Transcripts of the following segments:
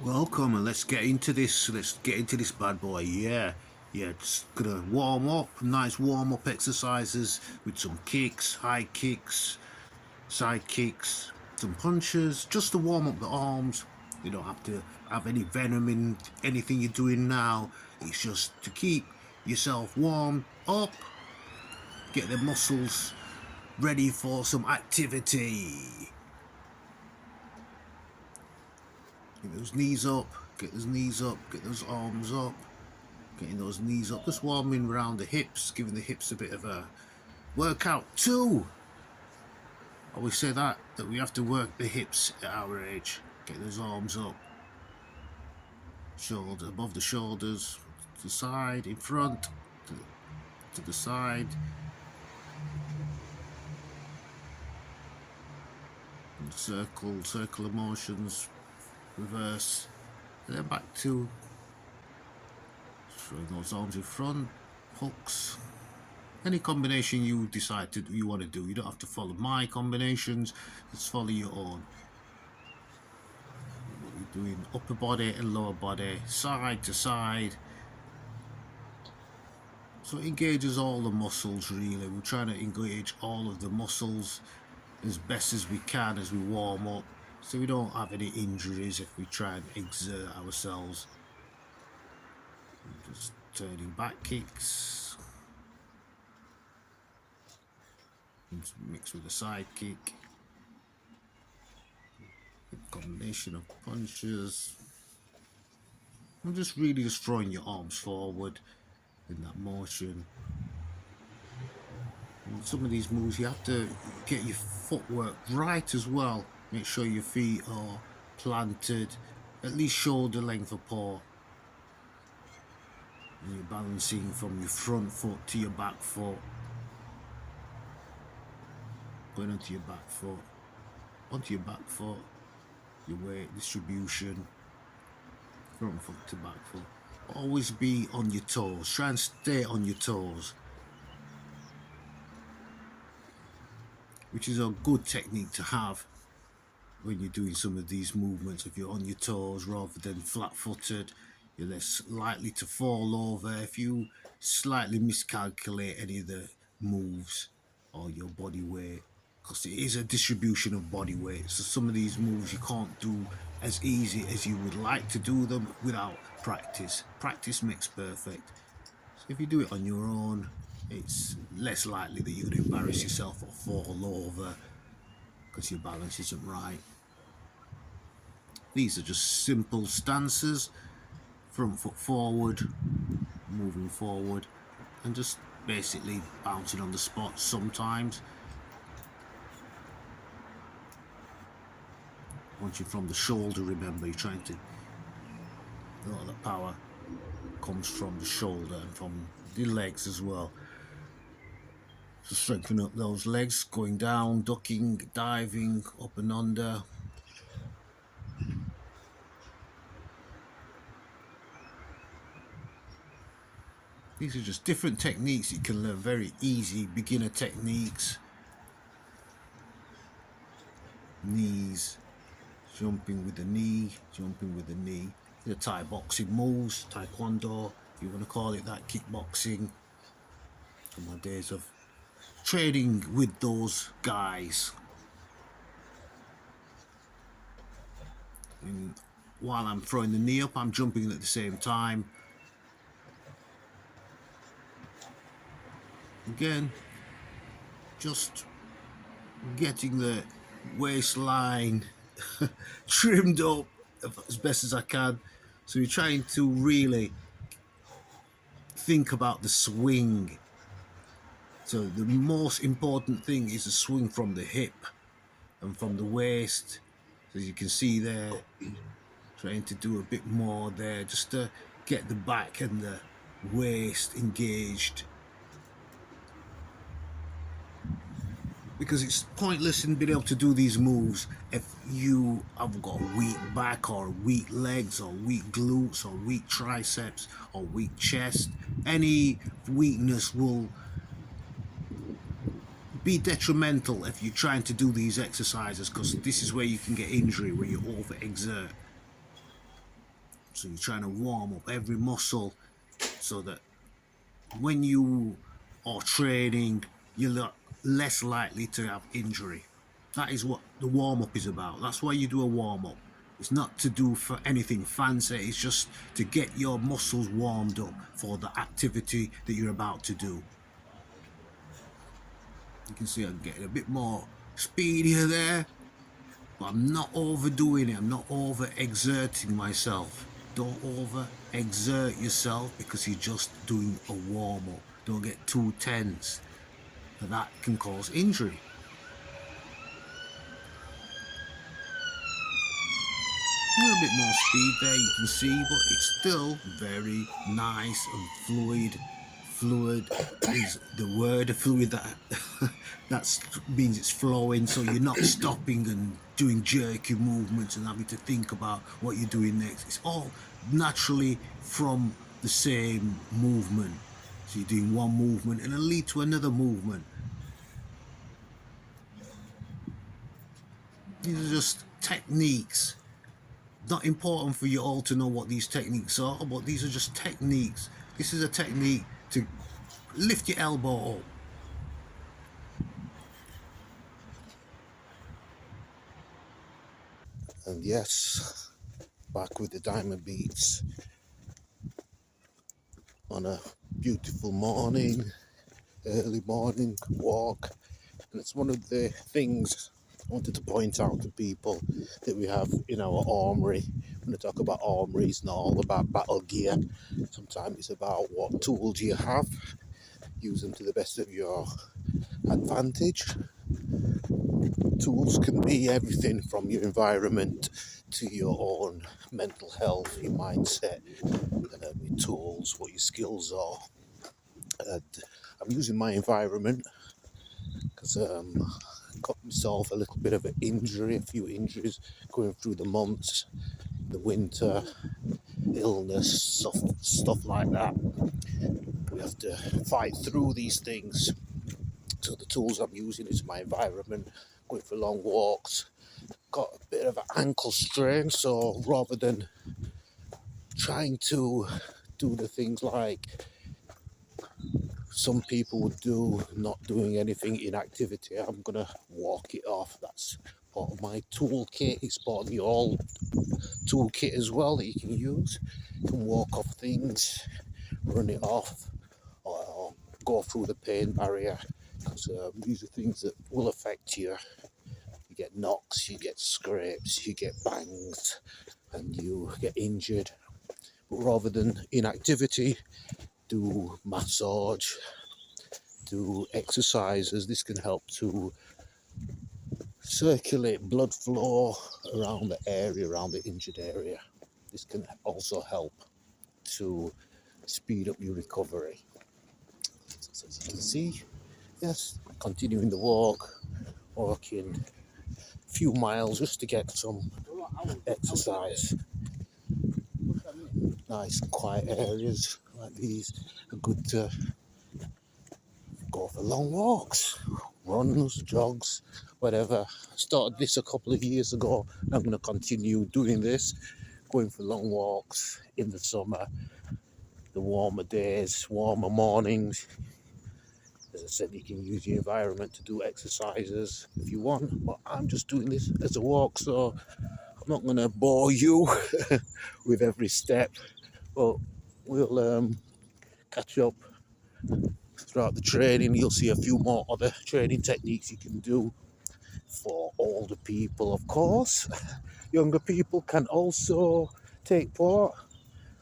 Welcome, and let's get into this. Let's get into this bad boy. Yeah, just gonna warm up. Nice warm up exercises with some kicks, high kicks, side kicks, some punches, just to warm up the arms. You don't have to have any venom in anything you're doing now. It's just to keep yourself warm up, get the muscles ready for some activity. Get those knees up, get those knees up, get those arms up, getting those knees up, just warming around the hips, giving the hips a bit of a workout too. I always say that we have to work the hips at our age. Get those arms up, shoulder above the shoulders, to the side, in front, to the side. And circle motions, reverse, and then back to throwing those arms in front, hooks. Any combination you decide you want to do. You don't have to follow my combinations, just follow your own. We're doing upper body and lower body, side to side. So it engages all the muscles really. We're trying to engage all of the muscles as best as we can as we warm up, so we don't have any injuries if we try and exert ourselves. Just turning back kicks. Mixed with a side kick. A combination of punches. I'm just really just throwing your arms forward in that motion. And some of these moves you have to get your footwork right as well. Make sure your feet are planted at least shoulder length apart. And you're balancing from your front foot to your back foot. Going onto your back foot, your weight distribution, front foot to back foot. Always be on your toes, try and stay on your toes, which is a good technique to have when you're doing some of these movements. If you're on your toes rather than flat-footed, you're less likely to fall over if you slightly miscalculate any of the moves or your body weight, because it is a distribution of body weight. So some of these moves you can't do as easy as you would like to do them without practice. Practice makes perfect. So if you do it on your own, it's less likely that you're going to embarrass yourself or fall over because your balance isn't right. These are just simple stances. Front foot forward, moving forward, and just basically bouncing on the spot sometimes. Once you're from the shoulder, remember you're trying to, a lot of the power comes from the shoulder and from the legs as well. So strengthen up those legs, going down, ducking, diving, up and under. These are just different techniques you can learn, very easy beginner techniques. Knees, jumping with the knee, jumping with the knee. The Thai boxing moves, taekwondo, if you want to call it that, kickboxing. From my days of training with those guys. And while I'm throwing the knee up, I'm jumping at the same time. Again, just getting the waistline trimmed up as best as I can. So you're trying to really think about the swing. So the most important thing is the swing from the hip and from the waist. So as you can see there, trying to do a bit more there just to get the back and the waist engaged. Because it's pointless in being able to do these moves if you have got a weak back or weak legs or weak glutes or weak triceps or weak chest. Any weakness will be detrimental if you're trying to do these exercises, because this is where you can get injury, where you overexert. So you're trying to warm up every muscle so that when you are training, you're less likely to have injury. That is what the warm-up is about. That's why you do a warm-up. It's not to do for anything fancy. It's just to get your muscles warmed up for the activity that you're about to do. You can see I'm getting a bit more speedier there, but I'm not overdoing it. I'm not over exerting myself. Don't over exert yourself because you're just doing a warm-up. Don't get too tense. That can cause injury. A little bit more speed there, you can see, but it's still very nice and fluid. Fluid is the word. Fluid that that means it's flowing, so you're not stopping and doing jerky movements and having to think about what you're doing next. It's all naturally from the same movement. So you're doing one movement and it'll lead to another movement. These are just techniques. Not important for you all to know what these techniques are, but these are just techniques. This is a technique to lift your elbow up. And yes, back with the diamond beats on a beautiful morning, early morning walk. And it's one of the things I wanted to point out to people that we have in our armory. When I talk about armory, it's not all about battle gear. Sometimes it's about what tools you have. Use them to the best of your advantage. Tools can be everything from your environment to your own mental health, your mindset, your tools, what your skills are. And I'm using my environment because I got myself a little bit of an injury, a few injuries going through the months, the winter, illness, stuff like that. We have to fight through these things. So the tools I'm using is my environment, going for long walks. Got a bit of an ankle strain, so rather than trying to do the things like some people would do, not doing anything in activity, I'm gonna walk it off. That's part of my toolkit. It's part of your toolkit as well that you can use. You can walk off things, run it off, or go through the pain barrier, because these are things that will affect you. You get knocks, you get scrapes, you get bangs, and you get injured. But rather than inactivity, do massage, do exercises. This can help to circulate blood flow around the area, around the injured area. This can also help to speed up your recovery. So as you can see, yes, continuing the walking a few miles just to get some exercise. Nice quiet areas like these are good to go for long walks, runs, jogs, whatever. I started this a couple of years ago. I'm going to continue doing this, going for long walks in the summer, the warmer days, warmer mornings. As I said, you can use your environment to do exercises if you want, but I'm just doing this as a walk, so I'm not going to bore you with every step, but we'll catch up throughout the training. You'll see a few more other training techniques you can do for older people, of course. Younger people can also take part,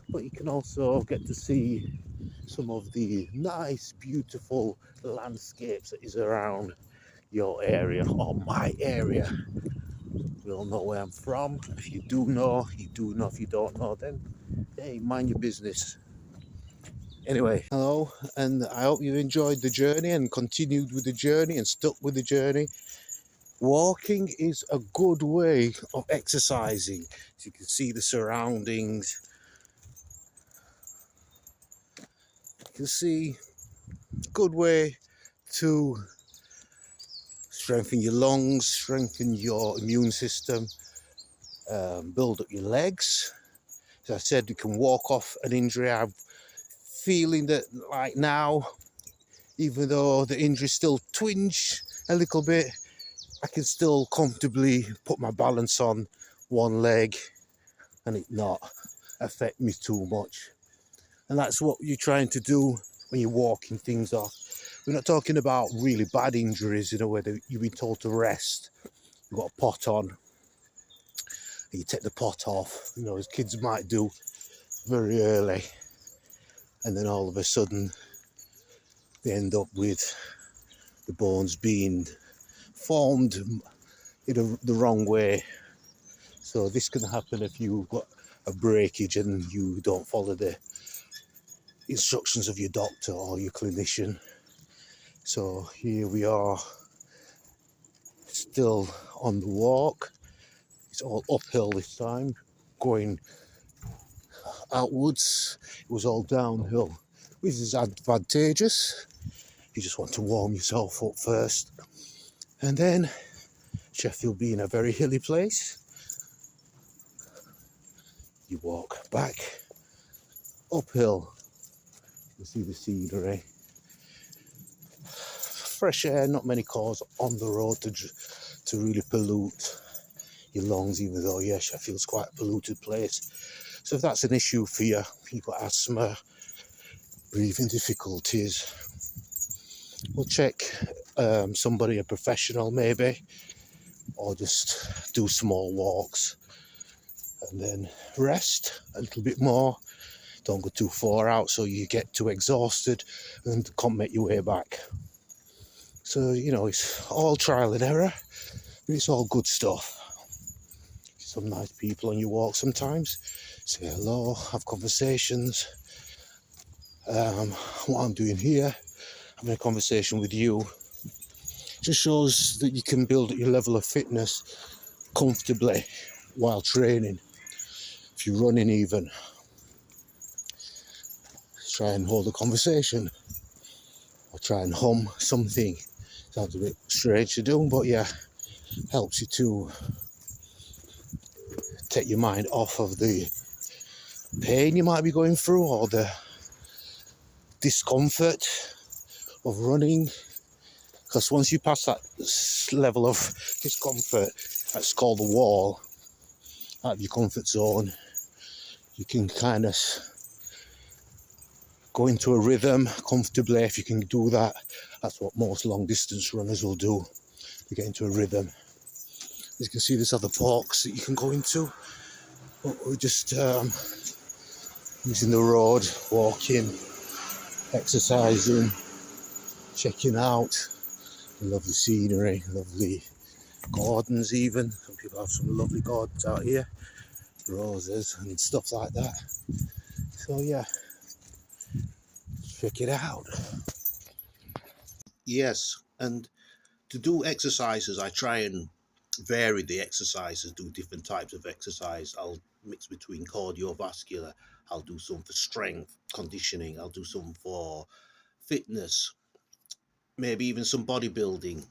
but you can also get to see some of the nice, beautiful landscapes that is around your area or my area. We all know where I'm from. If you do know, you do know. If you don't know, then hey, mind your business. Anyway, hello, and I hope you enjoyed the journey and continued with the journey and stuck with the journey. Walking is a good way of exercising. As you can see the surroundings. You can see a good way to strengthen your lungs, strengthen your immune system, build up your legs. As I said, you can walk off an injury. I'm feeling that like now, even though the injury still twinge a little bit, I can still comfortably put my balance on one leg and it not affect me too much. And that's what you're trying to do when you're walking things off. We're not talking about really bad injuries, where you've been told to rest, you've got a pot on, and you take the pot off, as kids might do very early, and then all of a sudden they end up with the bones being formed in the wrong way. So this can happen if you've got a breakage and you don't follow the instructions of your doctor or your clinician. So here we are, still on the walk. It's all uphill this time, going outwards. It was all downhill, which is advantageous. You just want to warm yourself up first. And then, Sheffield being a very hilly place, you walk back uphill. You see the scenery. Fresh air, not many cars on the road to really pollute your lungs, even though, yeah, Sheffield's quite a polluted place. So if that's an issue for you, you've got asthma, breathing difficulties, we'll check somebody, a professional maybe, or just do small walks and then rest a little bit more. Don't go too far out so you get too exhausted and can't make your way back. So, it's all trial and error, but it's all good stuff. Some nice people on your walk sometimes. Say hello, have conversations. What I'm doing here, having a conversation with you, just shows that you can build your level of fitness comfortably while training. If you're running even, try and hold a conversation or try and hum something. Sounds a bit strange to do, but yeah, helps you to take your mind off of the pain you might be going through or the discomfort of running. Because once you pass that level of discomfort, that's called the wall, out of your comfort zone, you can kind of go into a rhythm comfortably. If you can do that, that's what most long distance runners will do. They get into a rhythm. As you can see, there's other parks that you can go into, but we're just using the road, walking, exercising, checking out the lovely scenery, lovely gardens even. Some people have some lovely gardens out here, roses and stuff like that. So yeah, check it out. Yes, and to do exercises, I try and vary the exercises, do different types of exercise. I'll mix between cardiovascular, I'll do some for strength, conditioning, I'll do some for fitness, maybe even some bodybuilding.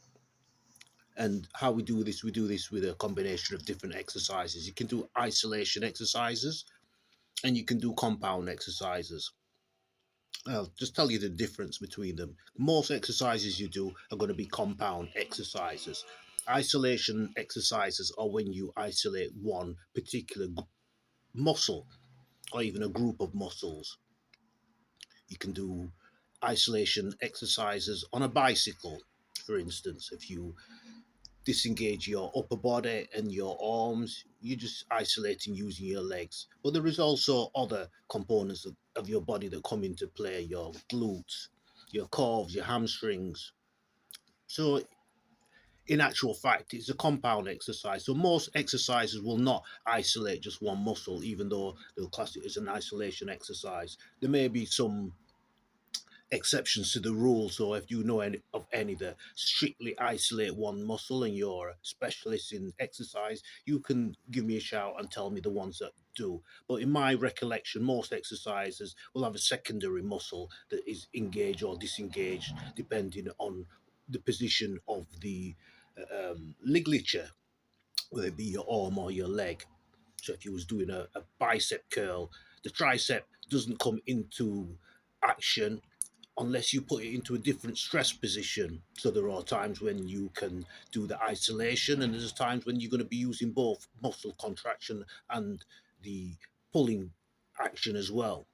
And how we do this with a combination of different exercises. You can do isolation exercises and you can do compound exercises. I'll just tell you the difference between them. Most exercises you do are going to be compound exercises. Isolation exercises are when you isolate one particular muscle or even a group of muscles. You can do isolation exercises on a bicycle, for instance. If you disengage your upper body and your arms, you're just isolating using your legs. But there is also other components of your body that come into play, your glutes, your calves, your hamstrings. So in actual fact, it's a compound exercise. So most exercises will not isolate just one muscle, even though they'll class it as an isolation exercise. There may be some exceptions to the rule. So if you know of any that strictly isolate one muscle and you're a specialist in exercise, you can give me a shout and tell me the ones that do. But in my recollection, most exercises will have a secondary muscle that is engaged or disengaged depending on the position of the ligature, whether it be your arm or your leg. So if you was doing a bicep curl, the tricep doesn't come into action unless you put it into a different stress position. So there are times when you can do the isolation, and there's times when you're going to be using both muscle contraction and the pulling action as well.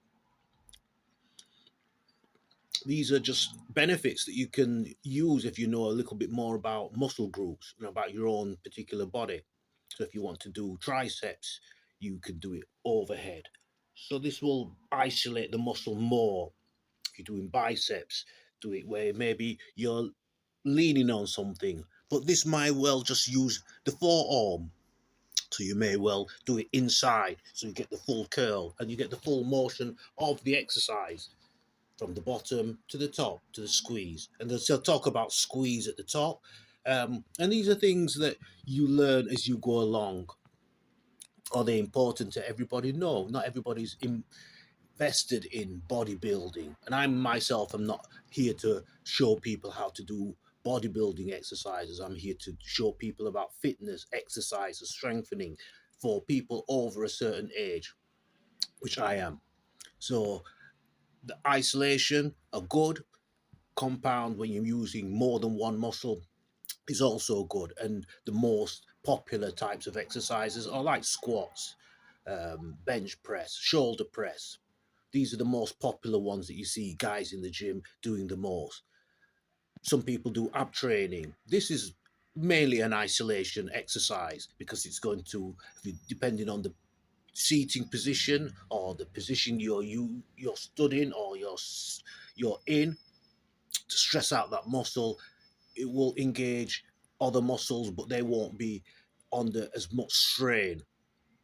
These are just benefits that you can use if you know a little bit more about muscle groups and about your own particular body. So if you want to do triceps, you can do it overhead. So this will isolate the muscle more. If you're doing biceps, do it where maybe you're leaning on something, but this might well just use the forearm. So you may well do it inside, so you get the full curl and you get the full motion of the exercise from the bottom to the top to the squeeze. And they'll talk about squeeze at the top. And these are things that you learn as you go along. Are they important to everybody? No, not everybody's invested in bodybuilding. And I myself am not here to show people how to do bodybuilding exercises. I'm here to show people about fitness, exercises, strengthening for people over a certain age, which I am. So the isolation, a good compound when you're using more than one muscle is also good. And the most popular types of exercises are like squats, bench press, shoulder press. These are the most popular ones that you see guys in the gym doing the most. Some people do ab training. This is mainly an isolation exercise because it's going to, depending on the seating position or the position you're stood in or you're in, to stress out that muscle. It will engage other muscles, but they won't be under as much strain.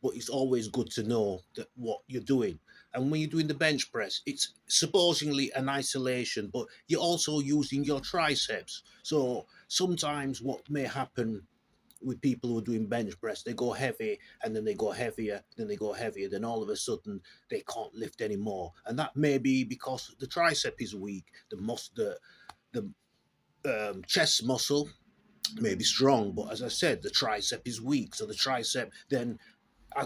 But it's always good to know that what you're doing. And when you're doing the bench press, it's supposedly an isolation, but you're also using your triceps. So sometimes what may happen with people who are doing bench press, they go heavy and then they go heavier, then they go heavier, then all of a sudden they can't lift anymore. And that may be because the tricep is weak, the chest muscle may be strong, but as I said, the tricep is weak. So the tricep then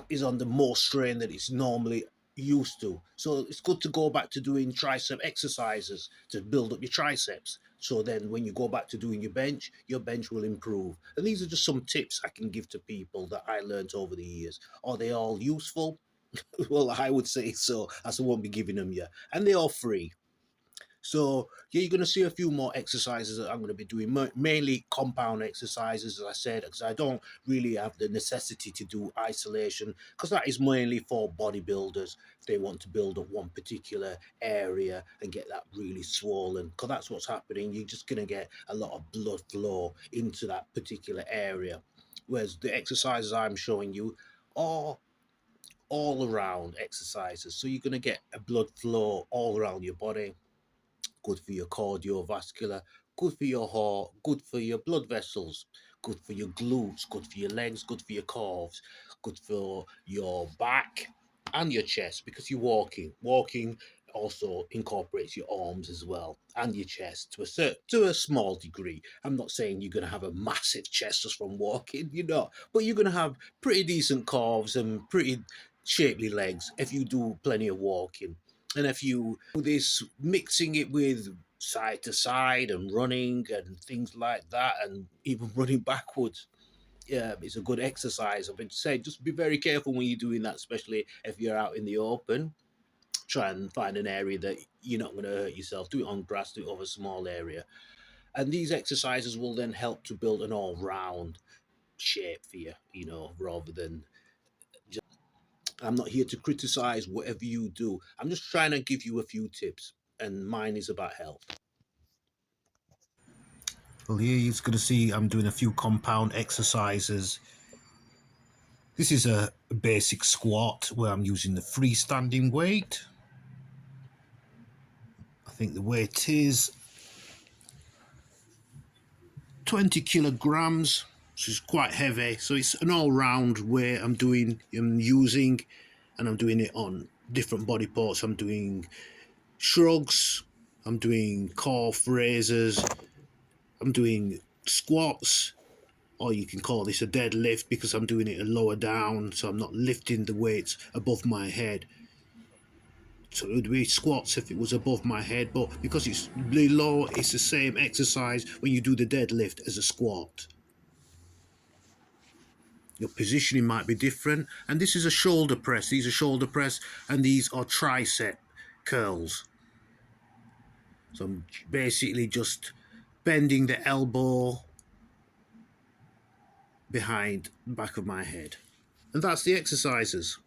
is under more strain than it's normally used to. So it's good to go back to doing tricep exercises to build up your triceps. So then when you go back to doing your bench will improve. And these are just some tips I can give to people that I learned over the years. Are they all useful? Well, I would say so, as I won't be giving them yet. And they're all free. So yeah, you're going to see a few more exercises that I'm going to be doing, mainly compound exercises, as I said, because I don't really have the necessity to do isolation, because that is mainly for bodybuilders if they want to build up one particular area and get that really swollen, because that's what's happening. You're just going to get a lot of blood flow into that particular area, whereas the exercises I'm showing you are all around exercises, so you're going to get a blood flow all around your body, good for your cardiovascular, good for your heart, good for your blood vessels, good for your glutes, good for your legs, good for your calves, good for your back and your chest because you're walking. Walking also incorporates your arms as well and your chest to a small degree. I'm not saying you're going to have a massive chest just from walking, you're not, but you're going to have pretty decent calves and pretty shapely legs if you do plenty of walking. And if you do this, mixing it with side to side and running and things like that, and even running backwards, yeah, it's a good exercise. I've been saying just be very careful when you're doing that, especially if you're out in the open. Try and find an area that you're not going to hurt yourself. Do it on grass, do it over a small area. And these exercises will then help to build an all round shape for you, rather than just. I'm not here to criticize whatever you do. I'm just trying to give you a few tips, and mine is about health. Well, here you're going to see I'm doing a few compound exercises. This is a basic squat where I'm using the freestanding weight. I think the weight is 20 kilograms, which is quite heavy. So it's an all-round weight I'm using, and I'm doing it on different body parts. I'm doing shrugs, I'm doing calf raises, I'm doing squats or you can call this a deadlift because I'm doing it lower down, so I'm not lifting the weights above my head. So it would be squats if it was above my head, but because it's below, it's the same exercise when you do the deadlift as a squat. Your positioning might be different, and this is a shoulder press. These are shoulder press, and these are tricep curls. So I'm basically just bending the elbow behind the back of my head. And that's the exercises.